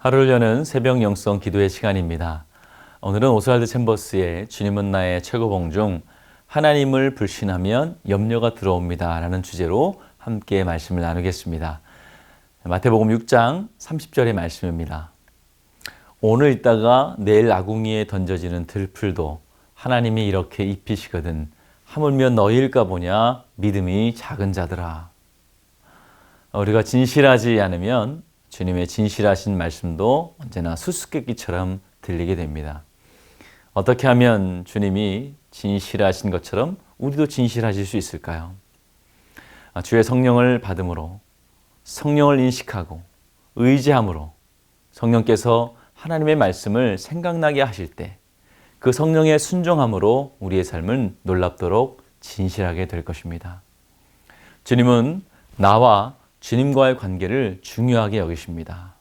하루를 여는 새벽 영성 기도의 시간입니다. 오늘은 오스왈드 챔버스의 주님은 나의 최고봉 중 하나님을 불신하면 염려가 들어옵니다 라는 주제로 함께 말씀을 나누겠습니다. 마태복음 6장 30절의 말씀입니다. 오늘 있다가 내일 아궁이에 던져지는 들풀도 하나님이 이렇게 입히시거든 하물며 너희일까 보냐 믿음이 작은 자들아. 우리가 진실하지 않으면 주님의 진실하신 말씀도 언제나 수수께끼처럼 들리게 됩니다. 어떻게 하면 주님이 진실하신 것처럼 우리도 진실하실 수 있을까요? 주의 성령을 받음으로, 성령을 인식하고 의지함으로 성령께서 하나님의 말씀을 생각나게 하실 때 그 성령의 순종함으로 우리의 삶은 놀랍도록 진실하게 될 것입니다. 주님은 나와 주님과의 관계를 중요하게 여기십니다.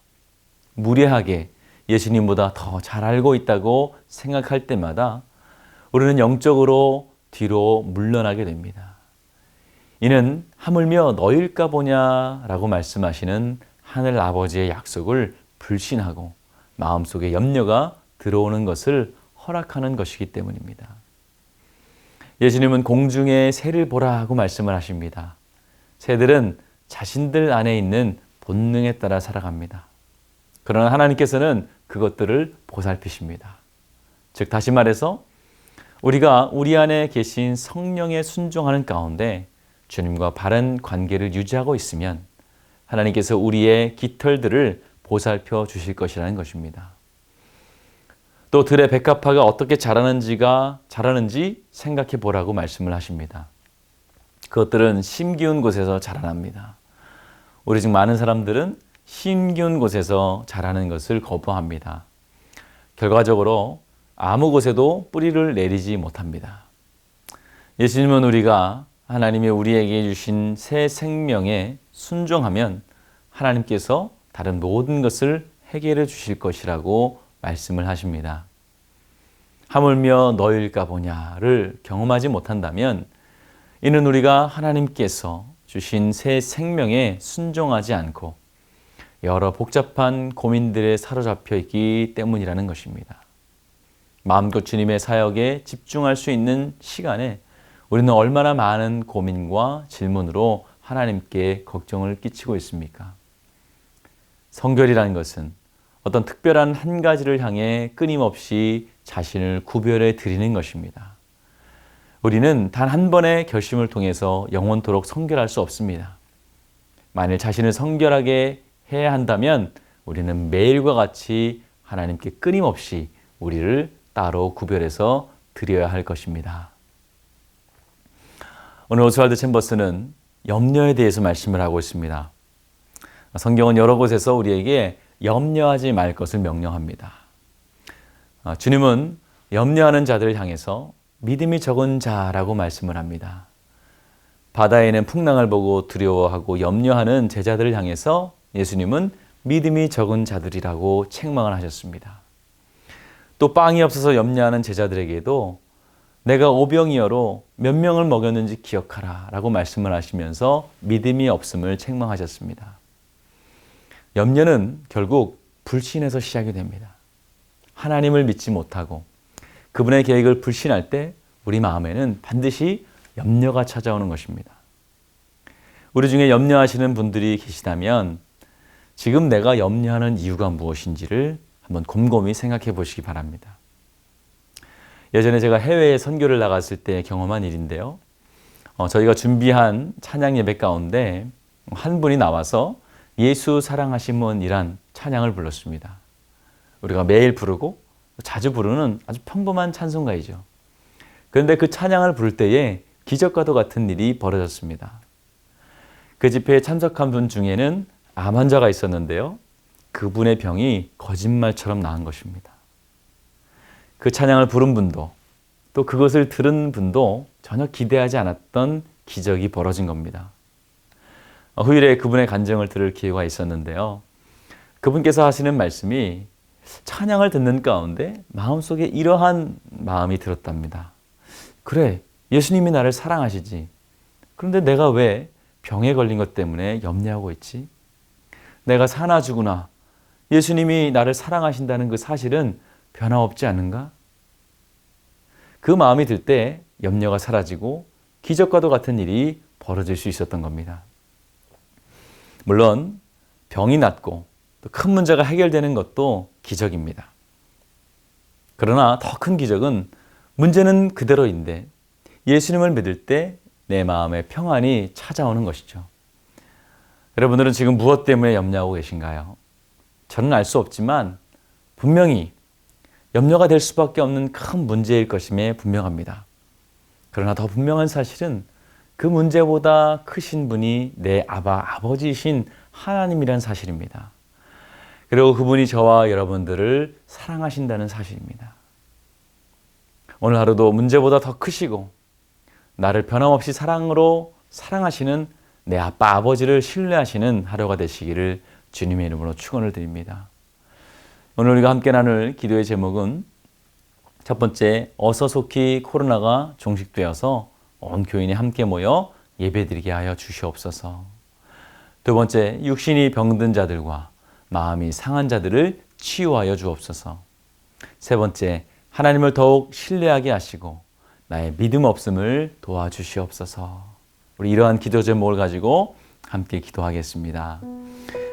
무례하게 예수님보다 더 잘 알고 있다고 생각할 때마다 우리는 영적으로 뒤로 물러나게 됩니다. 이는 하물며 너일까 보냐라고 말씀하시는 하늘 아버지의 약속을 불신하고 마음속에 염려가 들어오는 것을 허락하는 것이기 때문입니다. 예수님은 공중의 새를 보라 하고 말씀을 하십니다. 새들은 자신들 안에 있는 본능에 따라 살아갑니다. 그러나 하나님께서는 그것들을 보살피십니다. 즉 다시 말해서 우리가 우리 안에 계신 성령에 순종하는 가운데 주님과 바른 관계를 유지하고 있으면 하나님께서 우리의 깃털들을 보살펴 주실 것이라는 것입니다. 또 들의 백합화가 어떻게 자라는지 생각해 보라고 말씀을 하십니다. 그것들은 심기운 곳에서 자라납니다. 우리 중 많은 사람들은 심기운 곳에서 자라는 것을 거부합니다. 결과적으로 아무 곳에도 뿌리를 내리지 못합니다. 예수님은 우리가 하나님이 우리에게 주신 새 생명에 순종하면 하나님께서 다른 모든 것을 해결해 주실 것이라고 말씀을 하십니다. 하물며 너일까 보냐를 경험하지 못한다면 이는 우리가 하나님께서 주신 새 생명에 순종하지 않고 여러 복잡한 고민들에 사로잡혀 있기 때문이라는 것입니다. 마음껏 주님의 사역에 집중할 수 있는 시간에 우리는 얼마나 많은 고민과 질문으로 하나님께 걱정을 끼치고 있습니까? 성결이라는 것은 어떤 특별한 한 가지를 향해 끊임없이 자신을 구별해 드리는 것입니다. 우리는 단 한 번의 결심을 통해서 영원토록 성결할 수 없습니다. 만일 자신을 성결하게 해야 한다면 우리는 매일과 같이 하나님께 끊임없이 우리를 따로 구별해서 드려야 할 것입니다. 오늘 오스왈드 챔버스는 염려에 대해서 말씀을 하고 있습니다. 성경은 여러 곳에서 우리에게 염려하지 말 것을 명령합니다. 주님은 염려하는 자들을 향해서 믿음이 적은 자라고 말씀을 합니다. 바다에는 풍랑을 보고 두려워하고 염려하는 제자들을 향해서 예수님은 믿음이 적은 자들이라고 책망을 하셨습니다. 또 빵이 없어서 염려하는 제자들에게도 내가 오병이어로 몇 명을 먹였는지 기억하라 라고 말씀을 하시면서 믿음이 없음을 책망하셨습니다. 염려는 결국 불신에서 시작이 됩니다. 하나님을 믿지 못하고 그분의 계획을 불신할 때 우리 마음에는 반드시 염려가 찾아오는 것입니다. 우리 중에 염려하시는 분들이 계시다면 지금 내가 염려하는 이유가 무엇인지를 한번 곰곰이 생각해 보시기 바랍니다. 예전에 제가 해외에 선교를 나갔을 때 경험한 일인데요. 저희가 준비한 찬양 예배 가운데 한 분이 나와서 예수 사랑하심은이란 찬양을 불렀습니다. 우리가 매일 부르고 자주 부르는 아주 평범한 찬송가이죠. 그런데 그 찬양을 부를 때에 기적과도 같은 일이 벌어졌습니다. 그 집회에 참석한 분 중에는 암 환자가 있었는데요. 그분의 병이 거짓말처럼 나은 것입니다. 그 찬양을 부른 분도 또 그것을 들은 분도 전혀 기대하지 않았던 기적이 벌어진 겁니다. 후일에 그분의 간증을 들을 기회가 있었는데요. 그분께서 하시는 말씀이 찬양을 듣는 가운데 마음속에 이러한 마음이 들었답니다. 그래, 예수님이 나를 사랑하시지. 그런데 내가 왜 병에 걸린 것 때문에 염려하고 있지? 내가 사나 죽으나 예수님이 나를 사랑하신다는 그 사실은 변함없지 않은가? 그 마음이 들 때 염려가 사라지고 기적과도 같은 일이 벌어질 수 있었던 겁니다. 물론 병이 낫고 또 큰 문제가 해결되는 것도 기적입니다. 그러나 더 큰 기적은 문제는 그대로인데 예수님을 믿을 때 내 마음에 평안이 찾아오는 것이죠. 여러분들은 지금 무엇 때문에 염려하고 계신가요? 저는 알 수 없지만 분명히 염려가 될 수밖에 없는 큰 문제일 것임에 분명합니다. 그러나 더 분명한 사실은 그 문제보다 크신 분이 내 아버지이신 하나님이란 사실입니다. 그리고 그분이 저와 여러분들을 사랑하신다는 사실입니다. 오늘 하루도 문제보다 더 크시고 나를 변함없이 사랑으로 사랑하시는 내 아버지를 신뢰하시는 하루가 되시기를 주님의 이름으로 축원을 드립니다. 오늘 우리가 함께 나눌 기도의 제목은 첫 번째, 어서 속히 코로나가 종식되어서 온 교인이 함께 모여 예배드리게 하여 주시옵소서. 두 번째, 육신이 병든 자들과 마음이 상한 자들을 치유하여 주옵소서. 세 번째, 하나님을 더욱 신뢰하게 하시고 나의 믿음 없음을 도와주시옵소서. 우리 이러한 기도 제목을 가지고 함께 기도하겠습니다.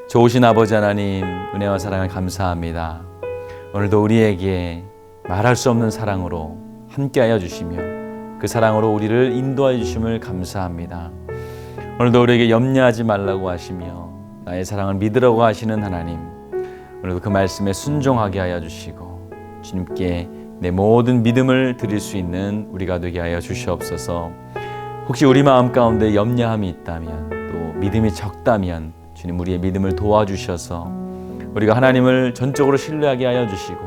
좋으신 아버지 하나님, 은혜와 사랑을 감사합니다. 오늘도 우리에게 말할 수 없는 사랑으로 함께하여 주시며 그 사랑으로 우리를 인도하여 주심을 감사합니다. 오늘도 우리에게 염려하지 말라고 하시며 나의 사랑을 믿으라고 하시는 하나님, 오늘도 그 말씀에 순종하게 하여 주시고 주님께 내 모든 믿음을 드릴 수 있는 우리가 되게 하여 주시옵소서. 혹시 우리 마음 가운데 염려함이 있다면 또 믿음이 적다면 주님 우리의 믿음을 도와주셔서 우리가 하나님을 전적으로 신뢰하게 하여 주시고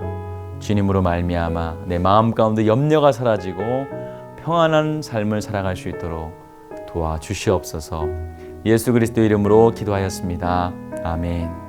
주님으로 말미암아 내 마음 가운데 염려가 사라지고 평안한 삶을 살아갈 수 있도록 도와주시옵소서. 예수 그리스도의 이름으로 기도하였습니다. 아멘.